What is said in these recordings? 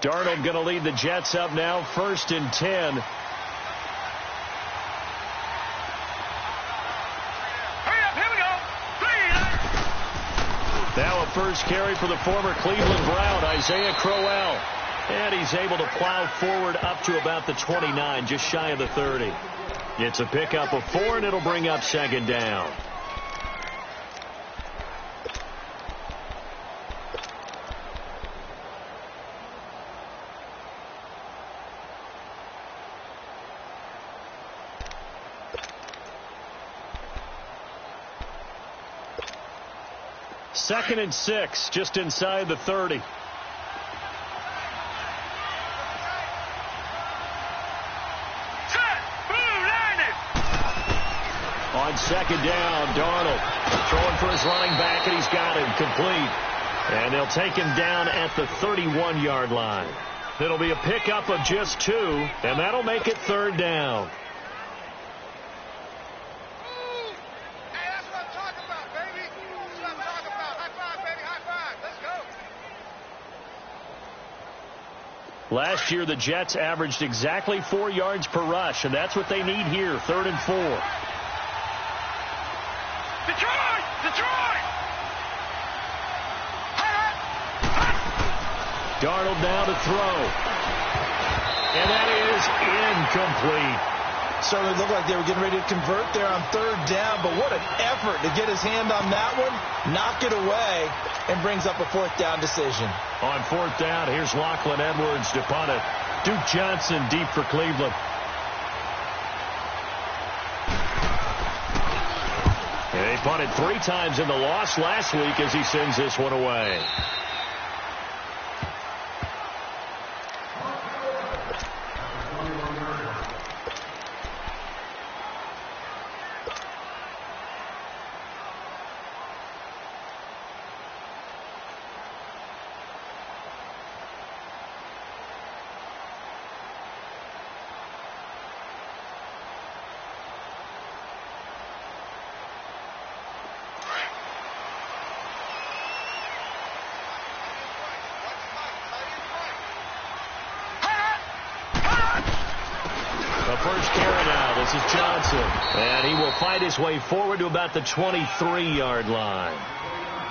Darnold going to lead the Jets up now, 1st and 10. Now a first carry for the former Cleveland Brown, Isaiah Crowell. And he's able to plow forward up to about the 29, just shy of the 30. It's a pickup of 4, and it'll bring up 2nd down. Second and 6, just inside the 30. On 2nd down, Darnold throwing for his running back, and he's got him complete. And they'll take him down at the 31-yard line. It'll be a pickup of just 2, and that'll make it 3rd down. Last year, the Jets averaged exactly 4 yards per rush, and that's what they need here, 3rd and 4. Detroit! Detroit! Darnold now to throw. And that is incomplete. Certainly looked like they were getting ready to convert there on 3rd down, but what an effort to get his hand on that one, knock it away, and brings up a 4th down decision. On 4th down, here's Lachlan Edwards to punt it. Duke Johnson deep for Cleveland. And they punted 3 times in the loss last week as he sends this one away. First carry now. This is Johnson. And he will fight his way forward to about the 23-yard line.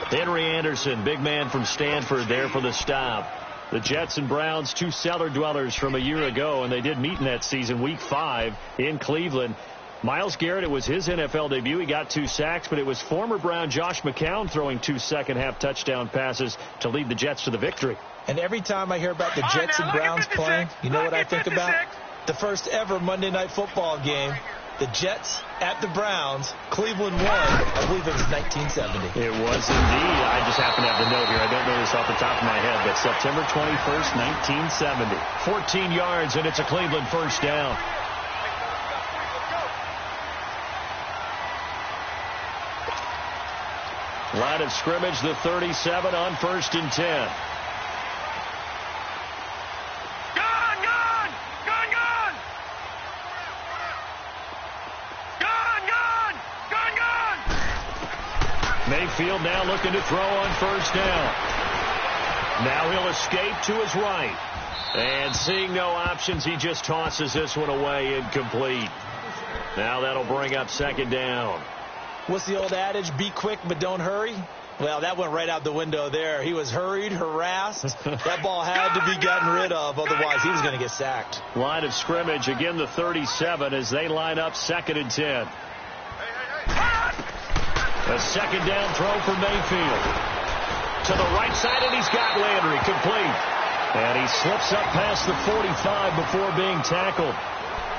Henry Anderson, big man from Stanford, there for the stop. The Jets and Browns, 2 cellar dwellers from a year ago, and they did meet in that season, Week 5 in Cleveland. Myles Garrett, it was his NFL debut. He got 2 sacks, but it was former Brown Josh McCown throwing 2 second-half touchdown passes to lead the Jets to the victory. And every time I hear about the Jets and Browns playing, you know what I think about? The first ever Monday Night Football game, the Jets at the Browns. Cleveland won. I believe it was 1970. It was indeed. I just happen to have the note here. I don't know this off the top of my head, but September 21st, 1970. 14 yards, and it's a Cleveland first down. Line of scrimmage, the 37 on 1st and 10. Mayfield now looking to throw on 1st down. Now he'll escape to his right. And seeing no options, he just tosses this one away, incomplete. Now that'll bring up 2nd down. What's the old adage? Be quick, but don't hurry. Well, that went right out the window there. He was hurried, harassed. That ball had to be gotten rid of, otherwise he was going to get sacked. Line of scrimmage, again the 37 as they line up 2nd and 10. A 2nd down throw for Mayfield. To the right side, and he's got Landry complete. And he slips up past the 45 before being tackled.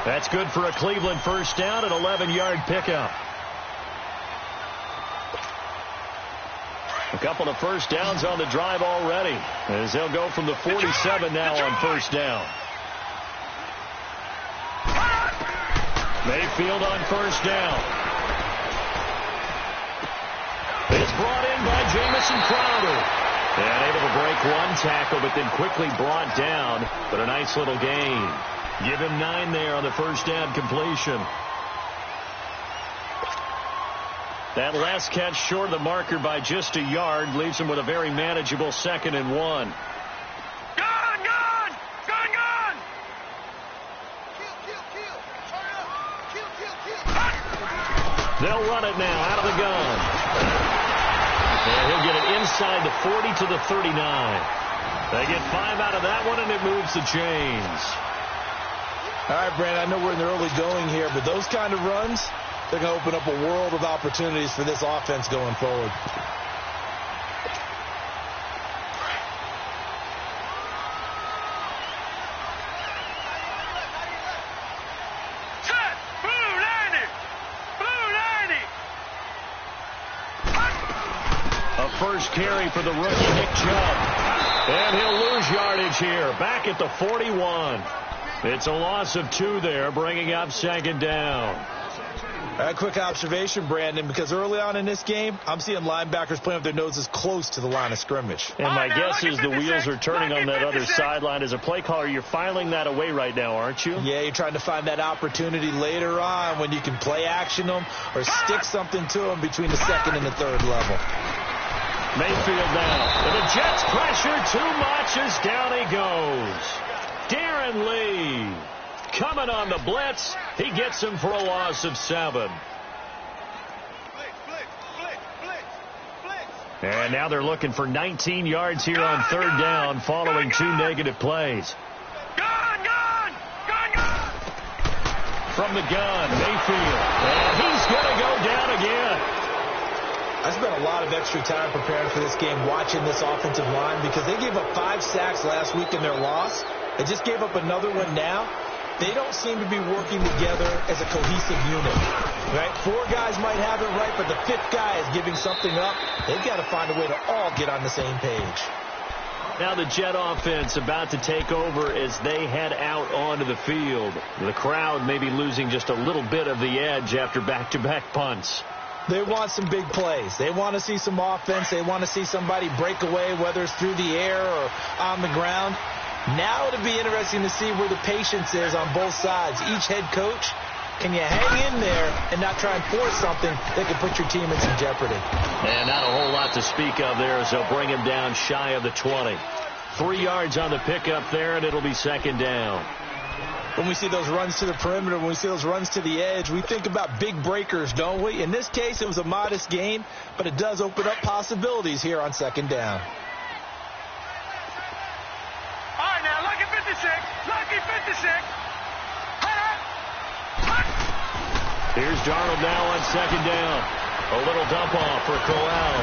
That's good for a Cleveland first down, an 11-yard pickup. A couple of first downs on the drive already, as they'll go from the 47 now on 1st down. Mayfield on 1st down. It's brought in by Jamison Crowder. And able to break 1 tackle, but then quickly brought down. But a nice little gain. Give him 9 there on the first down completion. That last catch short of the marker by just a yard leaves him with a very manageable 2nd and 1. Gone! run it now out of the gun. And he'll get it inside the 40 to the 39. They get 5 out of that one, and it moves the chains. All right, Brandon, I know we're in the early going here, but those kind of runs, they're going to open up a world of opportunities for this offense going forward. First carry for the rookie, Nick Chubb. And he'll lose yardage here, back at the 41. It's a loss of 2 there, bringing up second down. A quick observation, Brandon, because early on in this game, I'm seeing linebackers playing with their noses close to the line of scrimmage. And my guess is the wheels are turning on that other sideline. As a play caller, you're filing that away right now, aren't you? Yeah, you're trying to find that opportunity later on when you can play action them or stick something to them between the second and the third level. Mayfield now. And the Jets pressure too much as down he goes. Darren Lee coming on the blitz. He gets him for a loss of 7. And now they're looking for 19 yards here on third down following 2 negative plays. From the gun, Mayfield. And he's going to go down again. I spent a lot of extra time preparing for this game watching this offensive line because they gave up 5 sacks last week in their loss. They just gave up another one now. They don't seem to be working together as a cohesive unit. Right? 4 guys might have it right, but the 5th guy is giving something up. They've got to find a way to all get on the same page. Now the Jet offense about to take over as they head out onto the field. The crowd may be losing just a little bit of the edge after back-to-back punts. They want some big plays. They want to see some offense. They want to see somebody break away, whether it's through the air or on the ground. Now it'll be interesting to see where the patience is on both sides. Each head coach, can you hang in there and not try and force something that could put your team in some jeopardy? And not a whole lot to speak of there as they'll bring him down shy of the 20. 3 yards on the pickup there, and it'll be second down. When we see those runs to the perimeter, when we see those runs to the edge, we think about big breakers, don't we? In this case, it was a modest gain, but it does open up possibilities here on second down. All right, now, lucky 56. Lucky 56. Here's Darnold now on second down. A little dump off for Corral.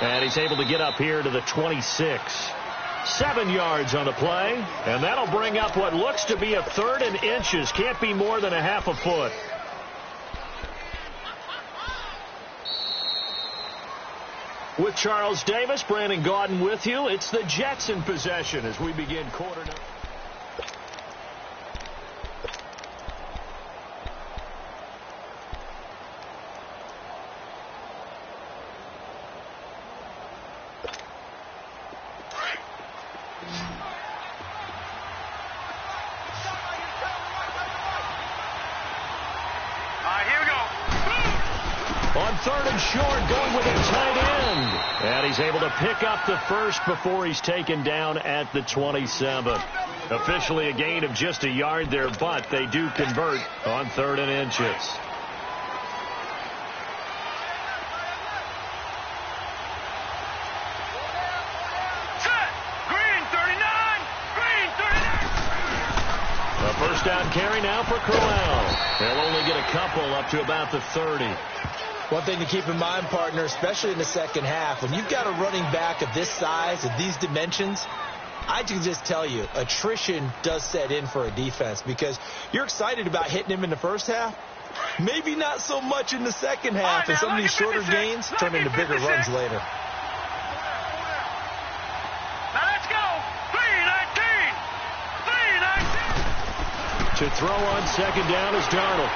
And he's able to get up here to the 26. 7 yards on the play, and that'll bring up what looks to be a 3rd and inches. Can't be more than a half a foot. With Charles Davis, Brandon Gaudin with you. It's the Jets in possession as we begin quarter number. Short going with a tight end. And he's able to pick up the first before he's taken down at the 27. Officially a gain of just a yard there, but they do convert on 3rd and inches. Set. Green 39. Green 39. A first down carry now for Corral. They'll only get a couple up to about the 30. One thing to keep in mind, partner, especially in the second half, when you've got a running back of this size, of these dimensions, I can just tell you, attrition does set in for a defense because you're excited about hitting him in the first half. Maybe not so much in the second half, and some of these shorter gains turn into bigger runs later. Now let's go. 319. 319. To throw on second down is Darnold.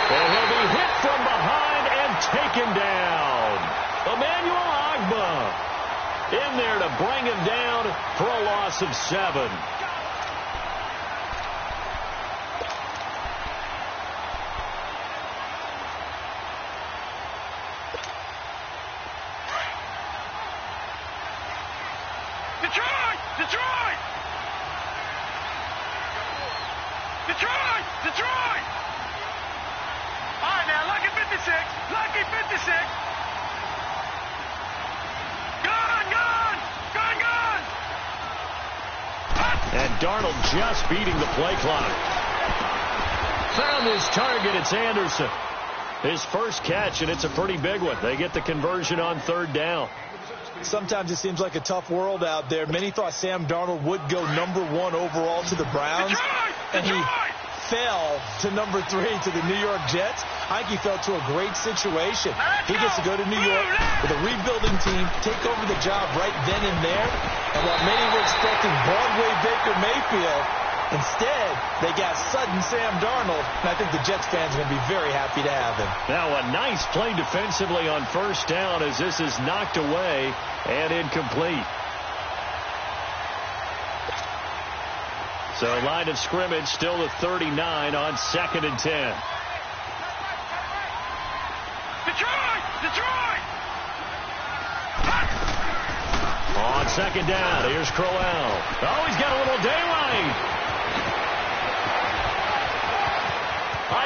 And he'll be hit from behind and taken down. Emmanuel Ogbah in there to bring him down for a loss of 7. Detroit! Detroit! Detroit! Detroit! All right, now 56. Lucky 56. Gone. And Darnold just beating the play clock. Found his target. It's Anderson. His first catch, and it's a pretty big one. They get the conversion on third down. Sometimes it seems like a tough world out there. Many thought Sam Darnold would go #1 overall to the Browns, and he fell to #3 to the New York Jets. I think he fell to a great situation. He gets to go to New York with a rebuilding team, take over the job right then and there. And while many were expecting Broadway Baker Mayfield, instead, they got sudden Sam Darnold, and I think the Jets fans are going to be very happy to have him. Now a nice play defensively on first down as this is knocked away and incomplete. So line of scrimmage still at 39 on 2nd and 10. Detroit! On 2nd down, here's Crowell. Oh, he's got a little daylight.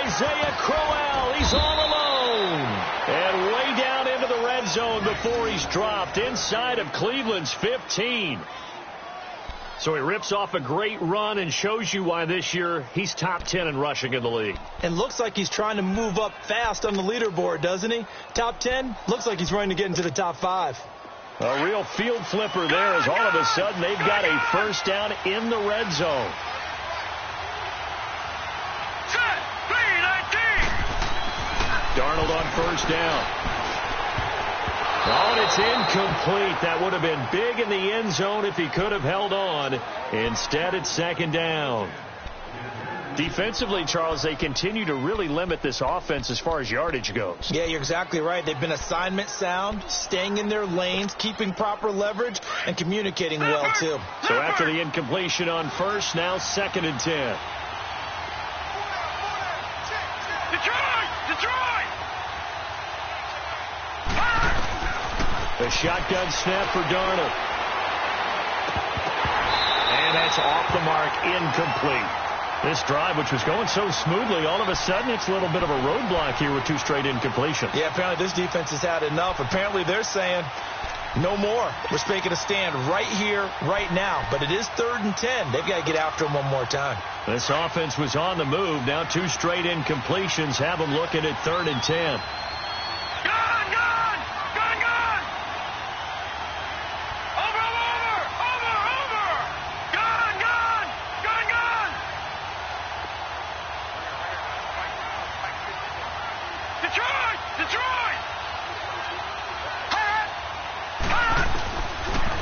Isaiah Crowell, he's all alone. And way down into the red zone before he's dropped inside of Cleveland's 15. So he rips off a great run and shows you why this year he's top 10 in rushing in the league. And looks like he's trying to move up fast on the leaderboard, doesn't he? Top 10, looks like he's running to get into the top 5. A real field flipper there as all of a sudden they've got a first down in the red zone. Darnold on first down. Oh, and it's incomplete. That would have been big in the end zone if he could have held on. Instead, it's 2nd down. Defensively, Charles, they continue to really limit this offense as far as yardage goes. Yeah, you're exactly right. They've been assignment sound, staying in their lanes, keeping proper leverage, and communicating well, too. So after the incompletion on first, now 2nd and 10. Detroit! The shotgun snap for Darnold. And that's off the mark, incomplete. This drive, which was going so smoothly, all of a sudden it's a little bit of a roadblock here with 2 straight incompletions. Yeah, apparently this defense has had enough. Apparently they're saying no more. We're making a stand right here, right now. But it is 3rd and 10. They've got to get after him one more time. This offense was on the move. Now 2 straight incompletions have them looking at 3rd and 10.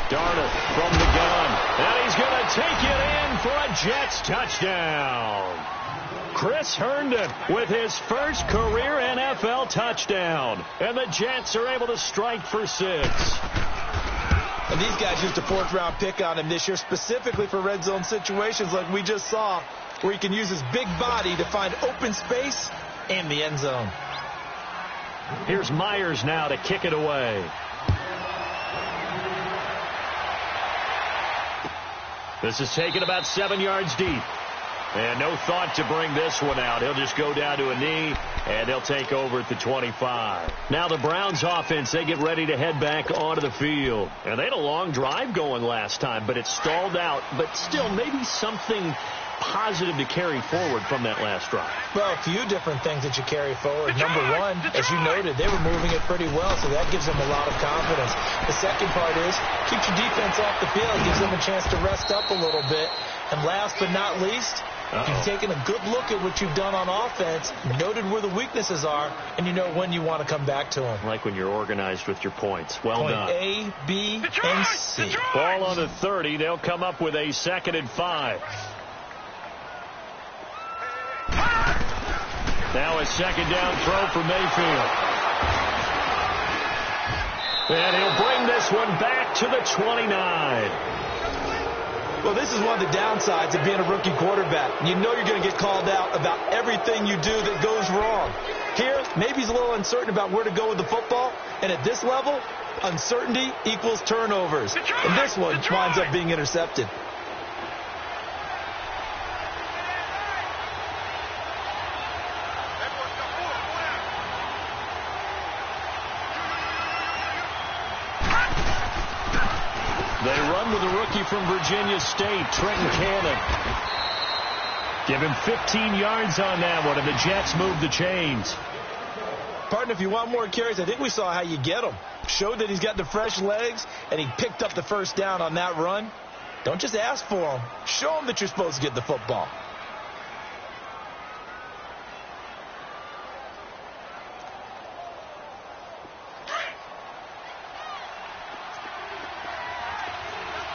Darnold from the gun, and he's going to take it in for a Jets touchdown. Chris Herndon with his first career NFL touchdown, and the Jets are able to strike for 6. And these guys used a 4th-round pick on him this year, specifically for red zone situations like we just saw, where he can use his big body to find open space and the end zone. Here's Myers now to kick it away. This is taken about 7 yards deep. And no thought to bring this one out. He'll just go down to a knee, and they'll take over at the 25. Now the Browns offense, they get ready to head back onto the field. And they had a long drive going last time, but it stalled out. But still, maybe something positive to carry forward from that last drive. Well, a few different things that you carry forward. Number one, as you noted, they were moving it pretty well, so that gives them a lot of confidence. The second part is keep your defense off the field, gives them a chance to rest up a little bit. And last but not least, you've taken a good look at what you've done on offense, noted where the weaknesses are, and you know when you want to come back to them. Like when you're organized with your points. Well Point done. A, B, and C. Ball on the 30. They'll come up with a 2nd and 5. Now a 2nd down throw for Mayfield. And he'll bring this one back to the 29. Well, this is one of the downsides of being a rookie quarterback. You know you're going to get called out about everything you do that goes wrong. Here, maybe he's a little uncertain about where to go with the football. And at this level, uncertainty equals turnovers. And this one winds up being intercepted. They run with a rookie from Virginia State, Trenton Cannon. Give him 15 yards on that one, and the Jets move the chains. Partner, if you want more carries, I think we saw how you get them. Showed that he's got the fresh legs, and he picked up the first down on that run. Don't just ask for them. Show them that you're supposed to get the football.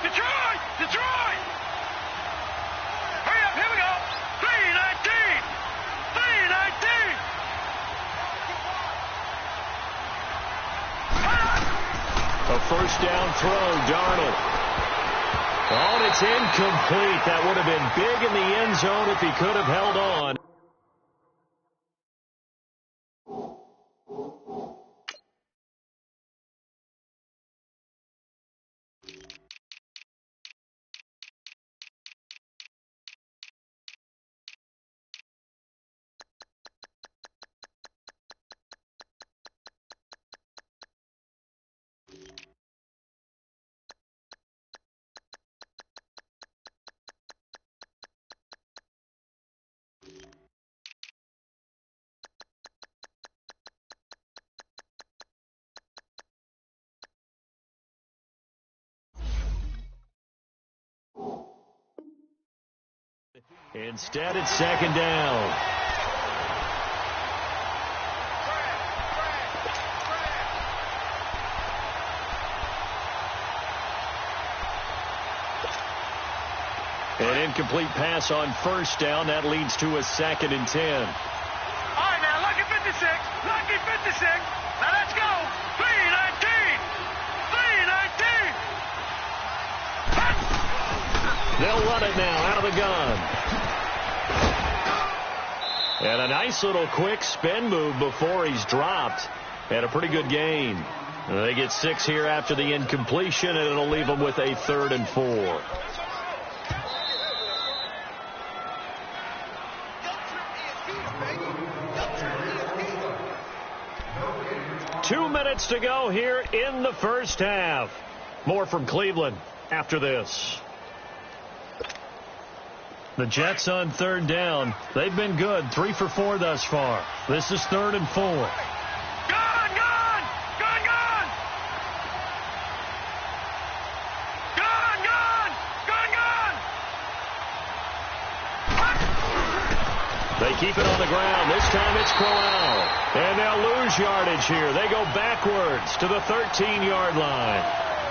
Detroit! Detroit! Hurry up, here we go! 3-19! 3-19! A first down throw, Darnold. Oh, and it's incomplete. That would have been big in the end zone if he could have held on. Instead, it's second down. An incomplete pass on first down. That leads to a 2nd and 10. All right, now, lucky 56. Lucky 56. Now, let's go. 3-19. 3-19. They'll run it now out of the gun. And a nice little quick spin move before he's dropped. And a pretty good gain. They get 6 here after the incompletion, and it'll leave them with a 3rd and 4. Two minutes to go here in the first half. More from Cleveland after this. The Jets on 3rd down. They've been good. 3 for 4 thus far. This is 3rd and 4. Gone, gone! Gone, gone! Gone, gone! Gone, gone! They keep it on the ground. This time it's Corral. And they'll lose yardage here. They go backwards to the 13-yard line.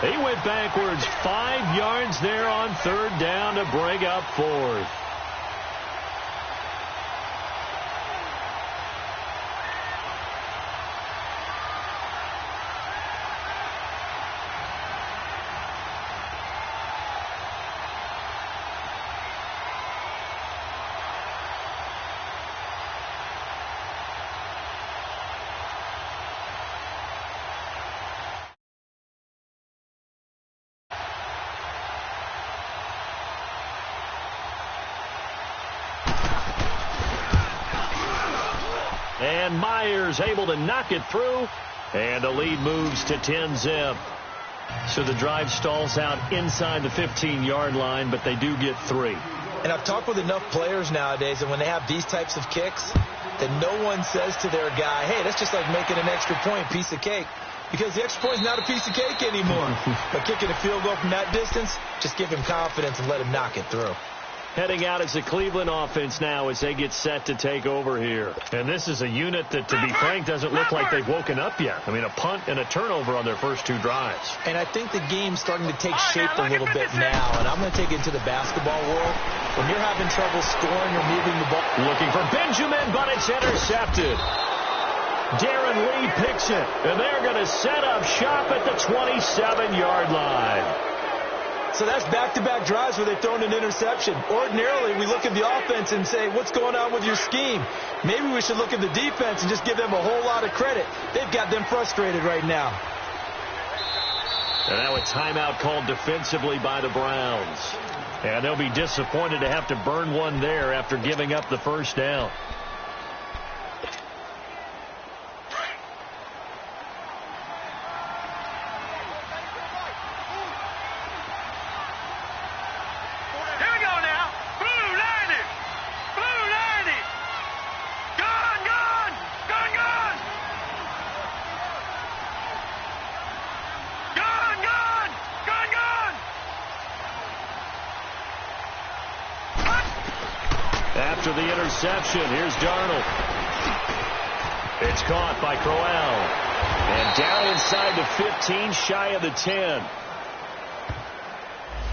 He went backwards 5 yards there on 3rd down to bring up 4th. And Myers able to knock it through. And the lead moves to 10-zip. So the drive stalls out inside the 15-yard line, but they do get 3. And I've talked with enough players nowadays, and when they have these types of kicks, that no one says to their guy, hey, that's just like making an extra point, piece of cake. Because the extra point is not a piece of cake anymore. But kicking a field goal from that distance, just give him confidence and let him knock it through. Heading out as the Cleveland offense now as they get set to take over here. And this is a unit that, to be frank, doesn't look like they've woken up yet. I mean, a punt and a turnover on their first 2 drives. And I think the game's starting to take shape a little bit now. And I'm going to take it into the basketball world. When you're having trouble scoring or moving the ball. Looking for Benjamin, but it's intercepted. Darren Lee picks it. And they're going to set up shop at the 27-yard line. So that's back-to-back drives where they've thrown an interception. Ordinarily, we look at the offense and say, what's going on with your scheme? Maybe we should look at the defense and just give them a whole lot of credit. They've got them frustrated right now. And now a timeout called defensively by the Browns. And they'll be disappointed to have to burn one there after giving up the first down. After the interception, here's Darnold. It's caught by Crowell. And down inside the 15, shy of the 10.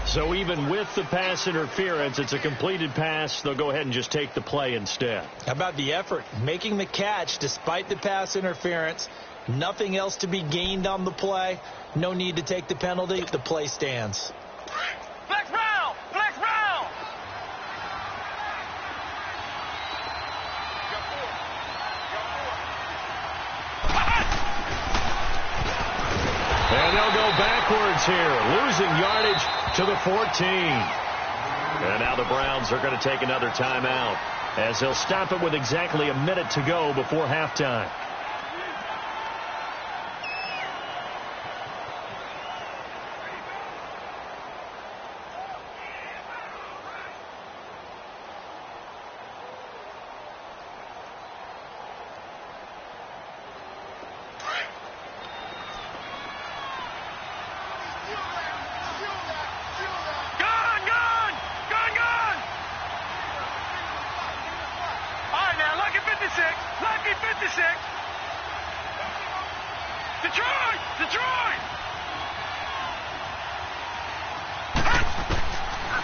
So even with the pass interference, it's a completed pass. They'll go ahead and just take the play instead. How about the effort? Making the catch despite the pass interference. Nothing else to be gained on the play. No need to take the penalty. The play stands. Flex round! Flex round! And they'll go backwards here, losing yardage to the 14. And now the Browns are going to take another timeout as they'll stop it with exactly a minute to go before halftime.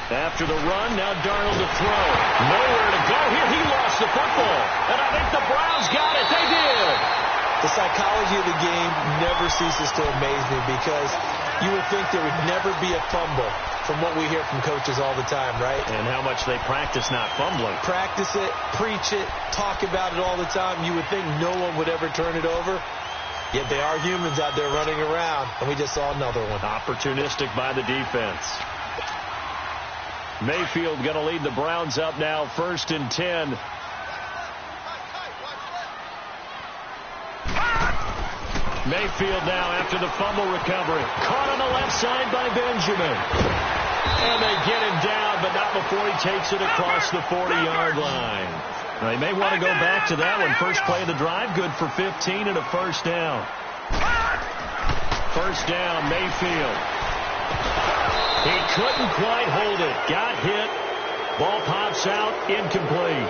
After the run, now Darnold to throw. Nowhere to go here. He lost the football. And I think the Browns got it. They did. The psychology of the game never ceases to amaze me because you would think there would never be a fumble from what we hear from coaches all the time, right? And how much they practice not fumbling. Practice it, preach it, talk about it all the time. You would think no one would ever turn it over. Yet they are humans out there running around, and we just saw another one. Opportunistic by the defense. Mayfield going to lead the Browns up now, 1st and 10. Mayfield now after the fumble recovery. Caught on the left side by Benjamin. And they get him down, but not before he takes it across the 40-yard line. Now, they may want to go back to that one. First play of the drive, good for 15 and a first down. First down, Mayfield. He couldn't quite hold it. Got hit. Ball pops out. Incomplete.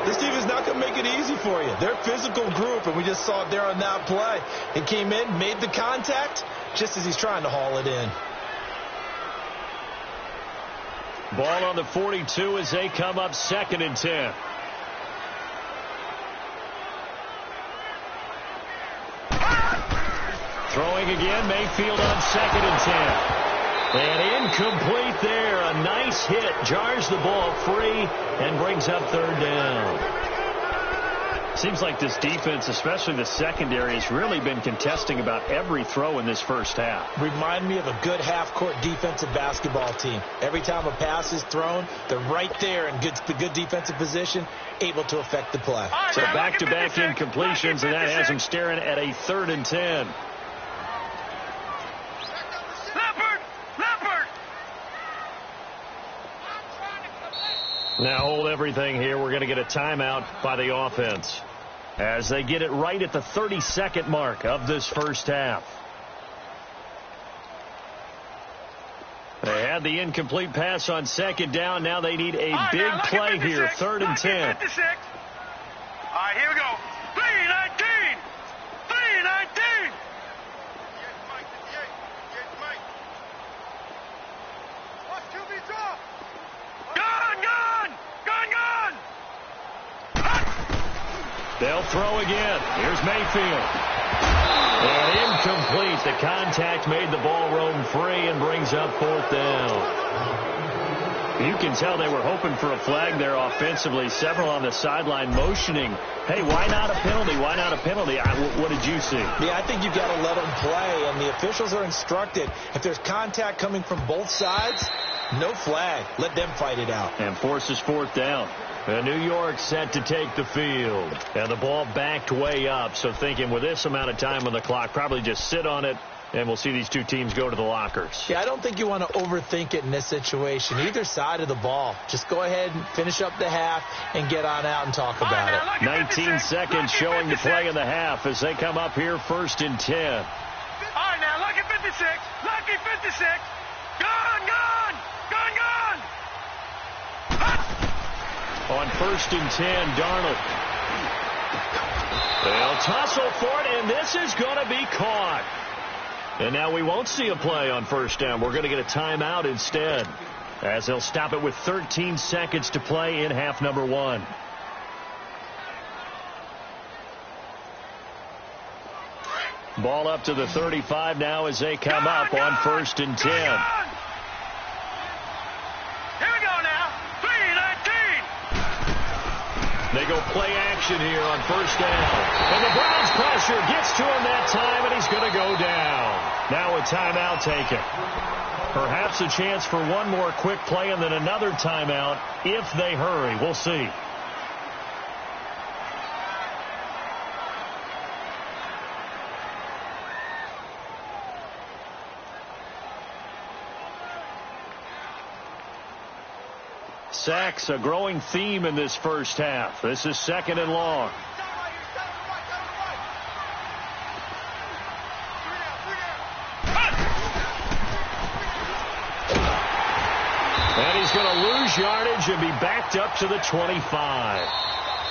This team is not going to make it easy for you. They're a physical group, and we just saw it there on that play. It came in, made the contact, just as he's trying to haul it in. Ball on the 42 as they come up 2nd and 10. Throwing again, Mayfield on 2nd and 10. And incomplete there. A nice hit. Jars the ball free and brings up 3rd down. Seems like this defense, especially the secondary, has really been contesting about every throw in this first half. Remind me of a good half-court defensive basketball team. Every time a pass is thrown, they're right there in the good defensive position, able to affect the play. So back-to-back incompletions, and that has them staring at a 3rd and 10. Now hold everything here. We're going to get a timeout by the offense as they get it right at the 32nd mark of this first half. They had the incomplete pass on 2nd down. Now they need a big play here. 3rd and 10. All right, here we go. 3-19. 3-19. Watch QB draw. Gun! They'll throw again. Here's Mayfield. And incomplete. The contact made the ball roam free and brings up 4th down. You can tell they were hoping for a flag there offensively. Several on the sideline motioning, hey, why not a penalty? Why not a penalty? What did you see? Yeah, I think you've got to let them play, and the officials are instructed. If there's contact coming from both sides, no flag. Let them fight it out. And forces 4th down. And New York set to take the field. And the ball backed way up. So thinking with this amount of time on the clock, probably just sit on it, and we'll see these two teams go to the lockers. Yeah, I don't think you want to overthink it in this situation. Either side of the ball. Just go ahead and finish up the half and get on out and talk about it. 19 seconds showing the play in the half as they come up here 1st and 10. All right, now, lucky 56. Lucky 56. Gun! On 1st and 10, Darnold. They'll tussle for it, and this is going to be caught. And now we won't see a play on 1st down. We're going to get a timeout instead, as they'll stop it with 13 seconds to play in half number 1. Ball up to the 35 now as they come up on 1st and 10. Here we go now. 3-19. They go play action here on 1st down. And the Browns pressure gets to him that time, and he's going to go down. Now a timeout taken. Perhaps a chance for one more quick play and then another timeout if they hurry. We'll see. Sacks, a growing theme in this first half. This is 2nd and long. And he's going to lose yardage and be backed up to the 25.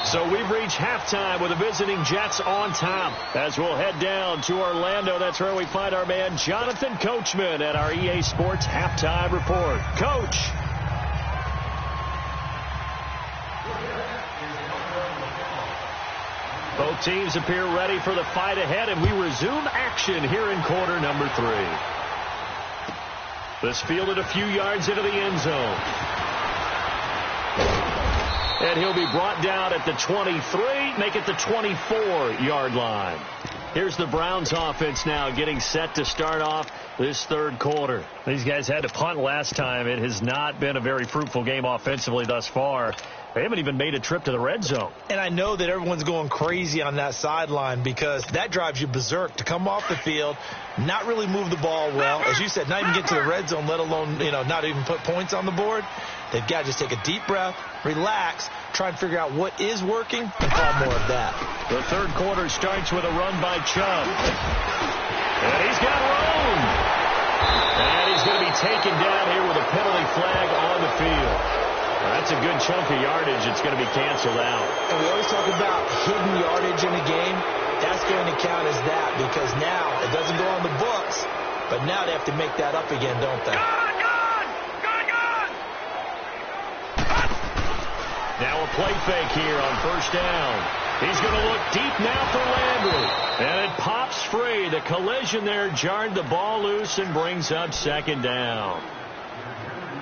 So we've reached halftime with the visiting Jets on top. As we'll head down to Orlando, that's where we find our man Jonathan Coachman at our EA Sports Halftime Report. Coach. Both teams appear ready for the fight ahead, and we resume action here in quarter number 3. This fielded a few yards into the end zone. And he'll be brought down at the 23, make it the 24-yard line. Here's the Browns offense now getting set to start off this third quarter. These guys had to punt last time. It has not been a very fruitful game offensively thus far. They haven't even made a trip to the red zone. And I know that everyone's going crazy on that sideline because that drives you berserk to come off the field, not really move the ball well. As you said, not even get to the red zone, let alone, not even put points on the board. They've got to just take a deep breath, relax, try and figure out what is working, and call more of that. The third quarter starts with a run by Chubb. And he's got room. And he's going to be taken down here with a penalty flag on the field. That's a good chunk of yardage. It's going to be canceled out. And we always talk about hidden yardage in a game. That's going to count as that because now it doesn't go on the books, but now they have to make that up again, don't they? Now a play fake here on 1st down. He's going to look deep now for Landry. And it pops free. The collision there jarred the ball loose and brings up 2nd down.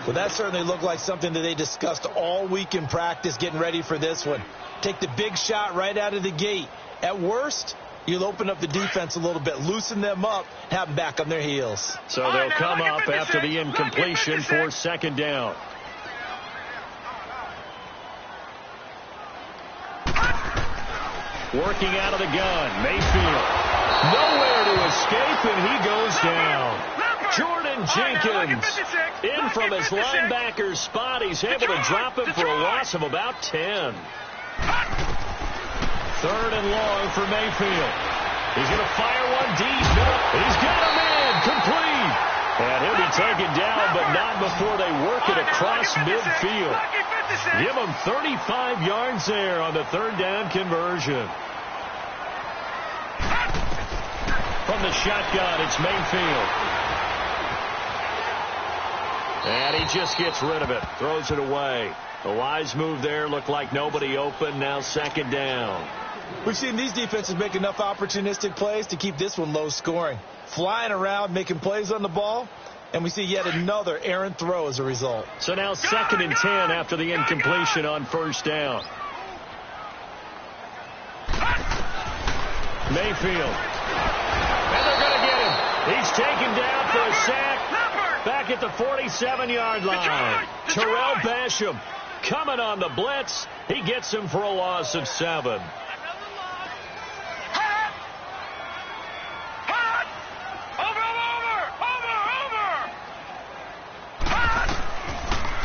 Well, that certainly looked like something that they discussed all week in practice getting ready for this one. Take the big shot right out of the gate. At worst, you'll open up the defense a little bit, loosen them up, have them back on their heels. So they'll come up after the incompletion for 2nd down. Working out of the gun, Mayfield. Nowhere to escape, and he goes down. Jordan Jenkins in from his linebacker spot. He's able to drop him for a loss of about 10. 3rd and long for Mayfield. He's going to fire one deep. He's got him in. Complete. And he'll be taken down, but not before they work it across midfield. Give him 35 yards there on the 3rd down conversion. From the shotgun, it's Mayfield. And he just gets rid of it, throws it away. A wise move there, looked like nobody open, now 2nd down. We've seen these defenses make enough opportunistic plays to keep this one low scoring. Flying around, making plays on the ball, and we see yet another errant throw as a result. So now 2nd and 10 after the incompletion on 1st down. Mayfield. And they're going to get him. He's taken down for a sack. Back at the 47-yard line. Terrell Basham coming on the blitz. He gets him for a loss of 7.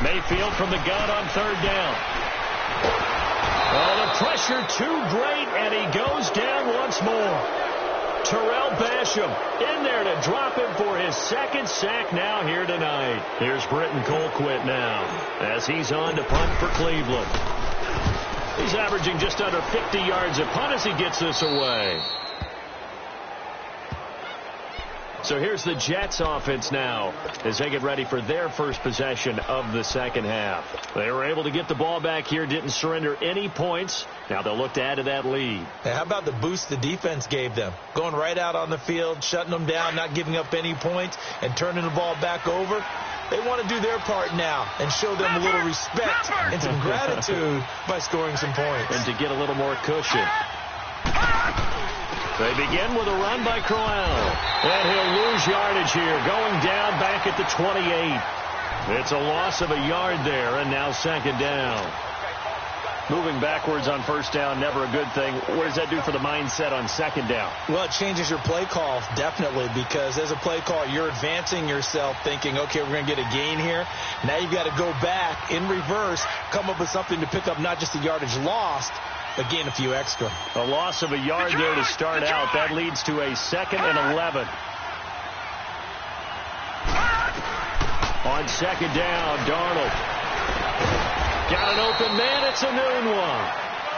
Mayfield from the gun on 3rd down. Oh, the pressure too great, and he goes down once more. Terrell Basham in there to drop him for his 2nd sack now here tonight. Here's Britton Colquitt now as he's on to punt for Cleveland. He's averaging just under 50 yards a punt as he gets this away. So here's the Jets offense now as they get ready for their first possession of the second half. They were able to get the ball back here, didn't surrender any points. Now they'll look to add to that lead. Hey, how about the boost the defense gave them? Going right out on the field, shutting them down, not giving up any points, and turning the ball back over. They want to do their part now and show them a little respect and some gratitude by scoring some points. And to get a little more cushion. They begin with a run by Crowell. And he'll lose yardage here, going down back at the 28. It's a loss of a yard there, and now second down. Moving backwards on first down, never a good thing. What does that do for the mindset on second down? Well, it changes your play call, definitely, because as a play call, you're advancing yourself thinking, okay, we're going to get a gain here. Now you've got to go back in reverse, come up with something to pick up not just the yardage lost, but gain a few extra. A loss of a yard there to start out. That leads to a 2nd and 11. On second down, Darnold. Got an open man. It's a noon one.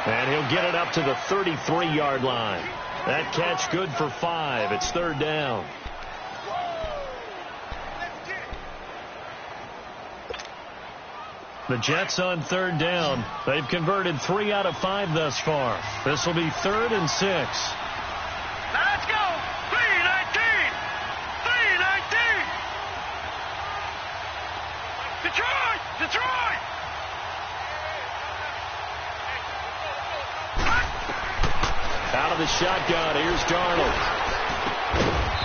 And he'll get it up to the 33-yard line. That catch good for 5. It's third down. The Jets on third down. They've converted 3 out of 5 thus far. This will be 3rd and 6. Now let's go. 3-19. 3-19. Detroit. Detroit. Out of the shotgun, here's Darnold.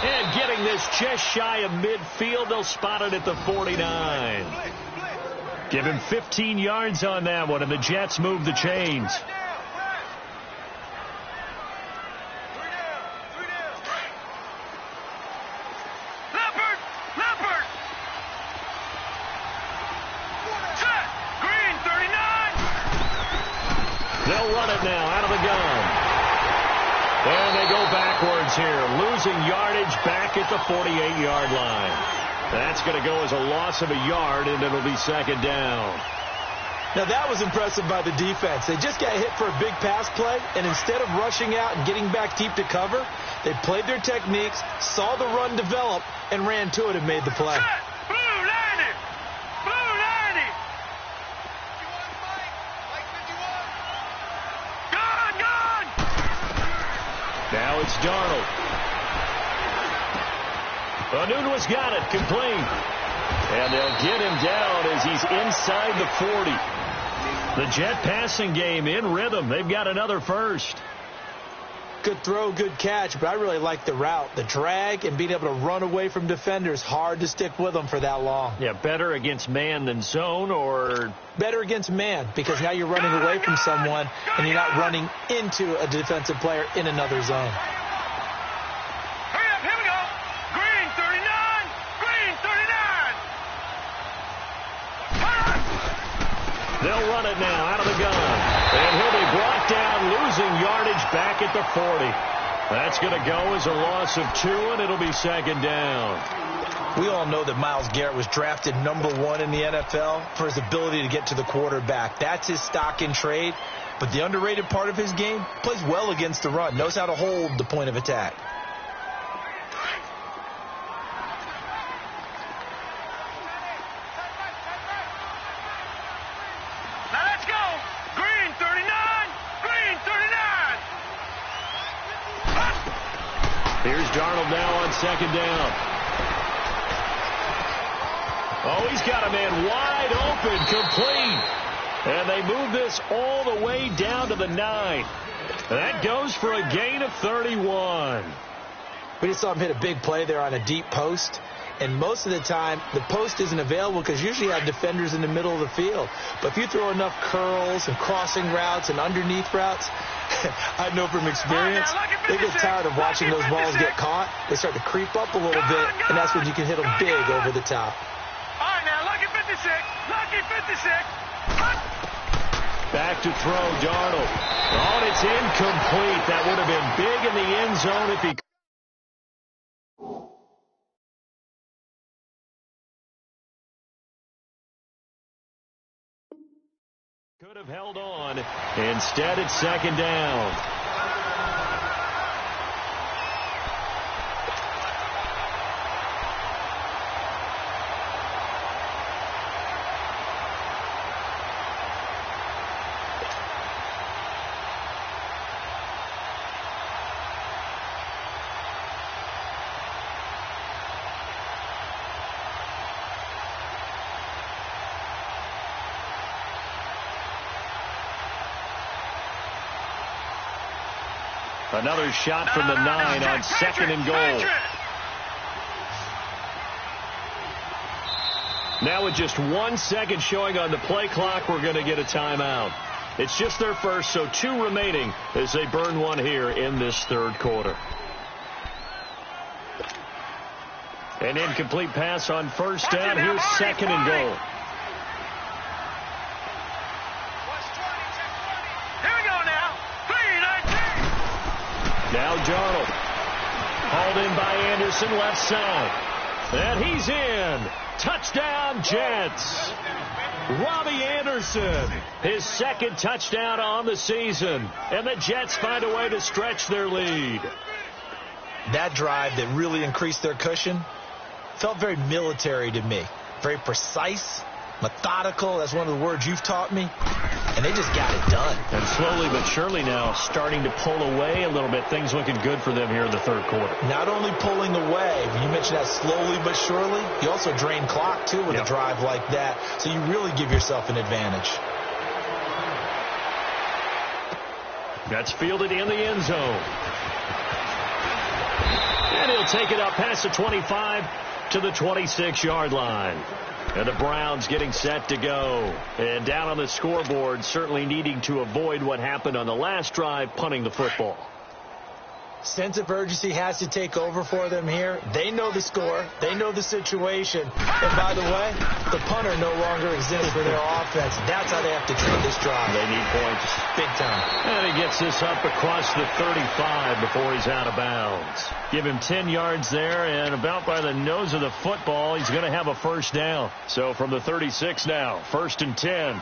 And getting this just shy of midfield, they'll spot it at the 49. Give him 15 yards on that one, and the Jets move the chains. Leopard. Leopard. Set. Green 39. They'll run it now out of the gun. And they go backwards here, losing yardage back at the 48-yard line. That's going to go as a loss of a yard, and it'll be second down. Now, that was impressive by the defense. They just got hit for a big pass play, and instead of rushing out and getting back deep to cover, they played their techniques, saw the run develop, and ran to it and made the play. Set. Blue 90. Blue 90. Gone. Gone. Now it's Darnold. Nunez got it, complete. And they'll get him down as he's inside the 40. The Jet passing game in rhythm. They've got another first. Good throw, good catch, but I really like the route. The drag and being able to run away from defenders, hard to stick with them for that long. Yeah, better against man than zone, or? Better against man, because now you're running away from someone and you're not running into a defensive player in another zone. Hurry up. Here we go. Green 39. Green 39. They'll run it now out of the gun. And he'll be brought down, losing yardage back at the 40. That's going to go as a loss of 2, and it'll be second down. We all know that Myles Garrett was drafted #1 in the NFL for his ability to get to the quarterback. That's his stock in trade. But the underrated part of his game, plays well against the run, knows how to hold the point of attack. Now let's go. Green 39. Green 39. Here's Darnold now on second down. Oh, he's got a man wide open, complete. And they move this all the way down to the 9. That goes for a gain of 31. We just saw him hit a big play there on a deep post. And most of the time, the post isn't available because usually you have defenders in the middle of the field. But if you throw enough curls and crossing routes and underneath routes, I know from experience, they get tired of watching those balls get caught. They start to creep up a little bit, and that's when you can hit them big over the top. All right, now, lucky 56. Lucky 56. Back to throw, Darnold. Oh, and it's incomplete. That would have been big in the end zone if he Could have held on. Instead, it's second down. Another shot from the 9 on second and goal. Now with just 1 second showing on the play clock, we're going to get a timeout. It's just their first, so 2 remaining as they burn one here in this third quarter. An incomplete pass on first down. Here's second and goal. Now Darnold, hauled in by Anderson, left side. And he's in. Touchdown, Jets. Robbie Anderson, his second touchdown on the season. And the Jets find a way to stretch their lead. That drive that really increased their cushion felt very military to me. Very precise, methodical. That's one of the words you've taught me. And they just got it done. And slowly but surely now starting to pull away a little bit. Things looking good for them here in the third quarter. Not only pulling away, you mentioned that slowly but surely, you also drain clock, too, with a drive like that. So you really give yourself an advantage. That's fielded in the end zone. And he'll take it up past the 25 to the 26-yard line. And the Browns getting set to go. And down on the scoreboard, certainly needing to avoid what happened on the last drive, punting the football. Sense of urgency has to take over for them here. They know the score. They know the situation. And by the way, the punter no longer exists for their offense. That's how they have to treat this drive. They need points. Big time. And he gets this up across the 35 before he's out of bounds. Give him 10 yards there, and about by the nose of the football, he's going to have a first down. So from the 36 now, 1st and 10.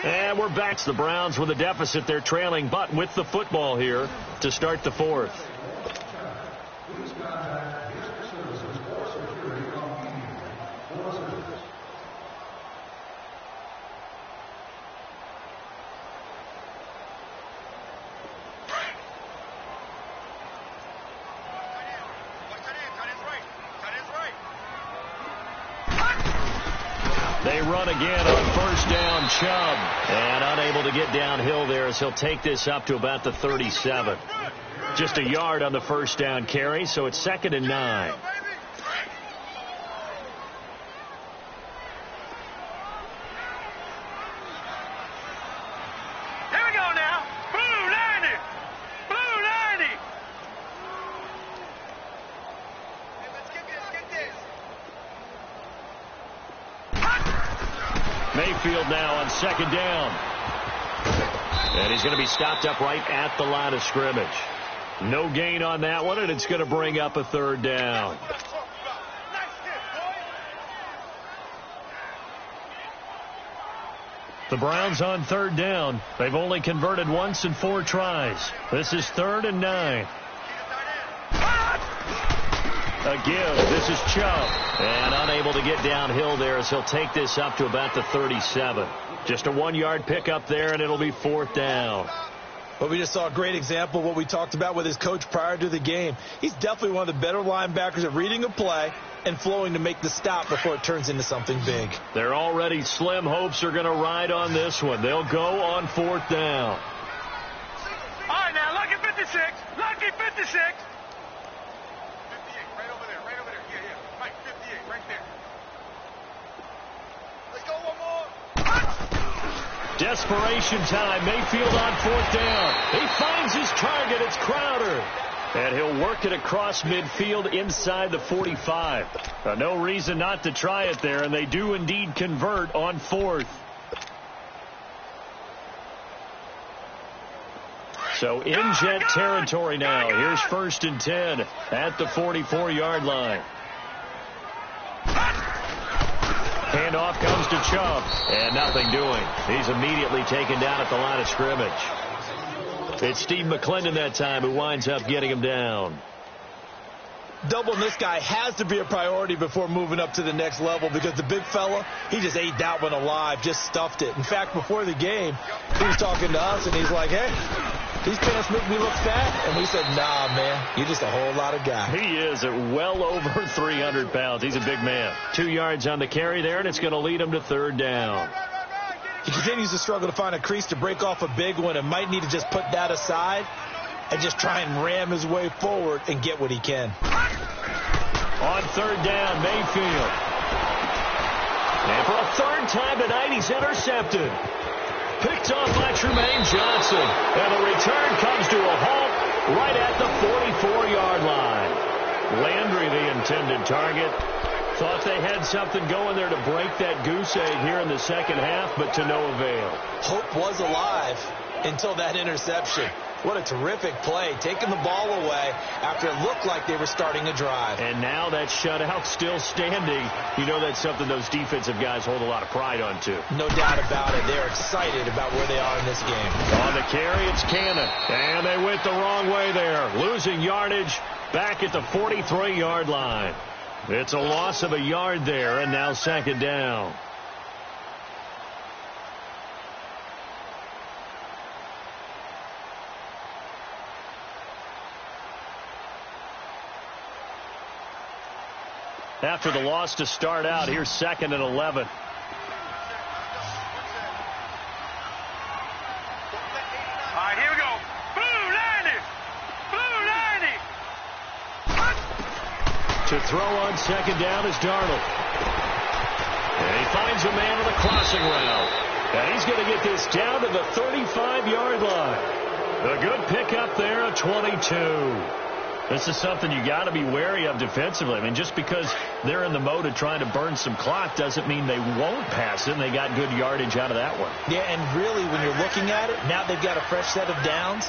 And we're back to the Browns with a deficit. They're trailing, but with the football here to start the fourth. They run again on first down, Chubb. And unable to get downhill there as he'll take this up to about the 37. Just a yard on the first down carry, so it's 2nd and 9. Here we go now. Blue 90. Blue 90. Hey, let's get this. Mayfield now on second down. And he's going to be stopped up right at the line of scrimmage. No gain on that one, and it's going to bring up a third down. The Browns on third down. They've only converted once in 4 tries. This is 3rd and 9. A give. This is Chubb. And unable to get downhill there as he'll take this up to about the 37. Just a 1-yard pickup there, and it'll be 4th down. But we just saw a great example of what we talked about with his coach prior to the game. He's definitely one of the better linebackers at reading a play and flowing to make the stop before it turns into something big. They're already slim hopes are going to ride on this one. They'll go on 4th down. All right, now, lucky 56. Lucky 56. Desperation time. Mayfield on 4th down. He finds his target. It's Crowder. And he'll work it across midfield inside the 45. No reason not to try it there, and they do indeed convert on 4th. So in Jet territory now. Here's 1st and 10 at the 44-yard line. And off comes to Chubb. And nothing doing. He's immediately taken down at the line of scrimmage. It's Steve McClendon that time who winds up getting him down. Doubling this guy has to be a priority before moving up to the next level because the big fella, he just ate that one alive, just stuffed it. In fact, before the game, he was talking to us, and he's like, hey, these pants make me look fat. And we said, nah, man, you're just a whole lot of guy. He is at well over 300 pounds. He's a big man. 2 yards on the carry there, and it's going to lead him to third down. He continues to struggle to find a crease to break off a big one and might need to just put that aside and just try and ram his way forward and get what he can. On third down, Mayfield. And for a third time tonight, he's intercepted. Picked off by Trumaine Johnson. And the return comes to a halt right at the 44-yard line. Landry, the intended target. Thought they had something going there to break that goose egg here in the second half, but to no avail. Hope was alive until that interception. What a terrific play, taking the ball away after it looked like they were starting a drive. And now that shutout still standing. You know that's something those defensive guys hold a lot of pride on, too. No doubt about it. They're excited about where they are in this game. On the carry, it's Cannon. And they went the wrong way there. Losing yardage back at the 43-yard line. It's a loss of a yard there, and now second down. After the loss to start out, here's 2nd and 11. All right, here we go. Blue 90. Blue 90. To throw on second down is Darnold. And he finds a man on the crossing route. And he's going to get this down to the 35-yard line. A good pickup there of 22. This is something you got to be wary of defensively. I mean, just because they're in the mode of trying to burn some clock doesn't mean they won't pass it, and they got good yardage out of that one. Yeah, and really, when you're looking at it, now they've got a fresh set of downs.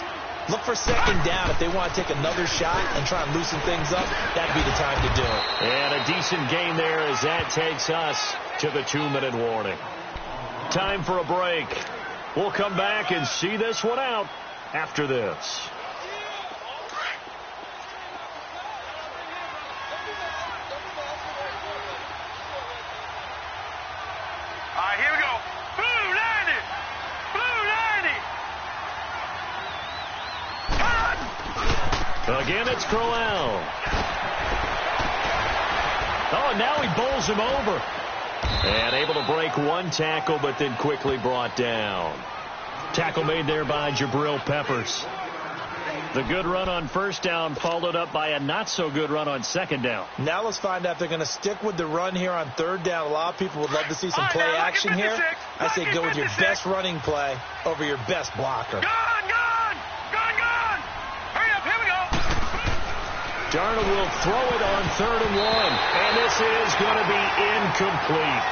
Look for second down. If they want to take another shot and try and loosen things up, that'd be the time to do it. And a decent gain there as that takes us to the 2-minute warning. Time for a break. We'll come back and see this one out after this. Here we go. Blue 90. Blue 90. Again, it's Crowell. Oh, and now he bowls him over. And able to break one tackle, but then quickly brought down. Tackle made there by Jabril Peppers. The good run on first down followed up by a not-so-good run on second down. Now let's find out if they're going to stick with the run here on third down. A lot of people would love to see some play action here. I say go with your best running play over your best blocker. Gone. Hurry up, here we go. Darnold will throw it on 3rd and 1. And this is going to be incomplete.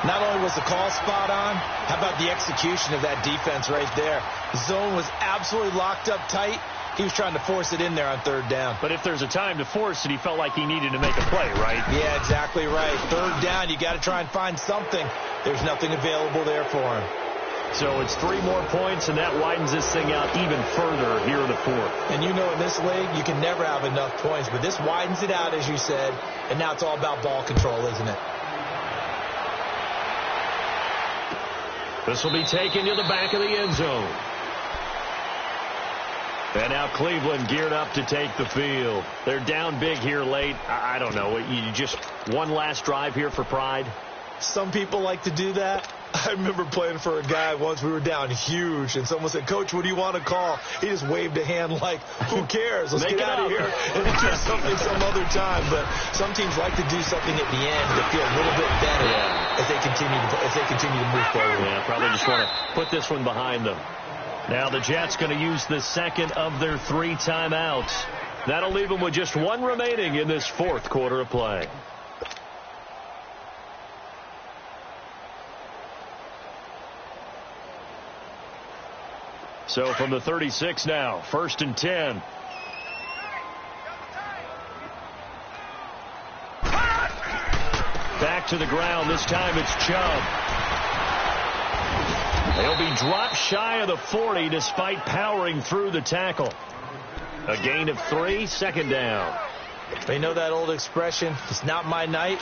Not only was the call spot on, how about the execution of that defense right there? Zone was absolutely locked up tight. He was trying to force it in there on 3rd down. But if there's a time to force it, he felt like he needed to make a play, right? Yeah, exactly right. 3rd down, you got to try and find something. There's nothing available there for him. So it's 3 more points, and that widens this thing out even further here in the 4th. And you know in this league, you can never have enough points. But this widens it out, as you said, and now it's all about ball control, isn't it? This will be taken to the back of the end zone. And now Cleveland geared up to take the field. They're down big here late. I don't know. You just one last drive here for pride? Some people like to do that. I remember playing for a guy once. We were down huge, and someone said, "Coach, what do you want to call?" He just waved a hand like, "Who cares? Let's get out of here and do something some other time." But some teams like to do something at the end to feel a little bit better as they continue to move forward. Yeah, probably just want to put this one behind them. Now the Jets going to use the second of their 3 timeouts. That'll leave them with just 1 remaining in this 4th quarter of play. So from the 36 now, 1st and 10. Back back to the ground. This time it's Chubb. They'll be dropped shy of the 40 despite powering through the tackle. A gain of 3, second down. They know that old expression, it's not my night.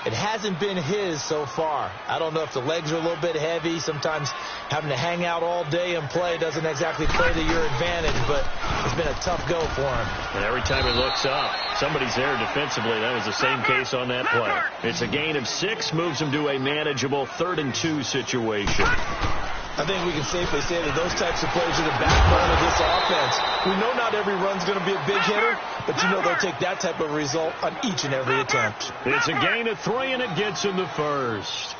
It hasn't been his so far. I don't know if the legs are a little bit heavy. Sometimes having to hang out all day and play doesn't exactly play to your advantage, but it's been a tough go for him. And every time he looks up, somebody's there defensively. That was the same case on that play. It's a gain of 6, moves him to a manageable 3rd and 2 situation. I think we can safely say that those types of plays are the backbone of this offense. We know not every run's going to be a big hitter, but you know they'll take that type of result on each and every attempt. It's a gain of 3, and it gets him the first.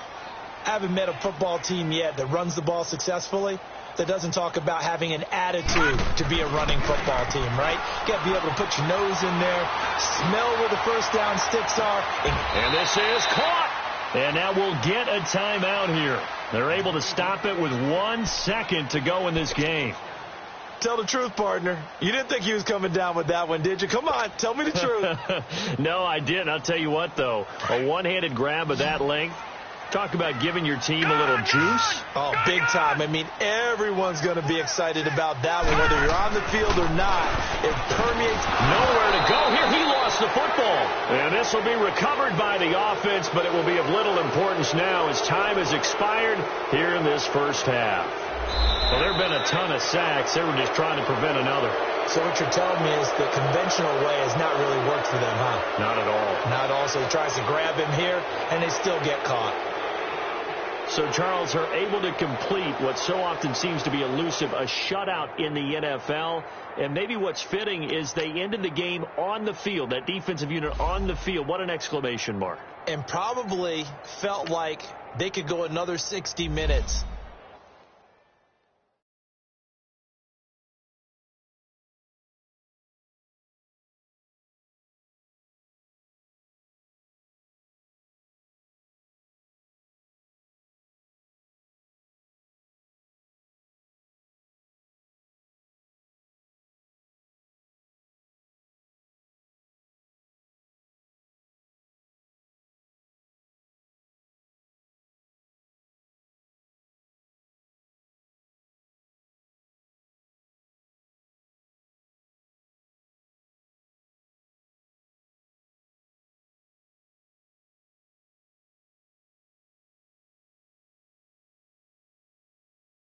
I haven't met a football team yet that runs the ball successfully that doesn't talk about having an attitude to be a running football team, right? You got to be able to put your nose in there, smell where the first down sticks are. And this is caught. And now we'll get a timeout here. They're able to stop it with 1 second to go in this game. Tell the truth, partner. You didn't think he was coming down with that one, did you? Come on, tell me the truth. No, I didn't. I'll tell you what, though. A one-handed grab of that length. Talk about giving your team a little juice. Oh, big time. I mean, everyone's going to be excited about that one, whether you're on the field or not. It permeates. Nowhere to go here. He lost the football. And this will be recovered by the offense, but it will be of little importance now as time has expired here in this first half. Well, there have been a ton of sacks. They were just trying to prevent another. So what you're telling me is the conventional way has not really worked for them, huh? Not at all. Not at all. So he tries to grab him here, and they still get caught. So Charles are able to complete what so often seems to be elusive, a shutout in the NFL. And maybe what's fitting is they ended the game on the field, that defensive unit on the field. What an exclamation mark. And probably felt like they could go another 60 minutes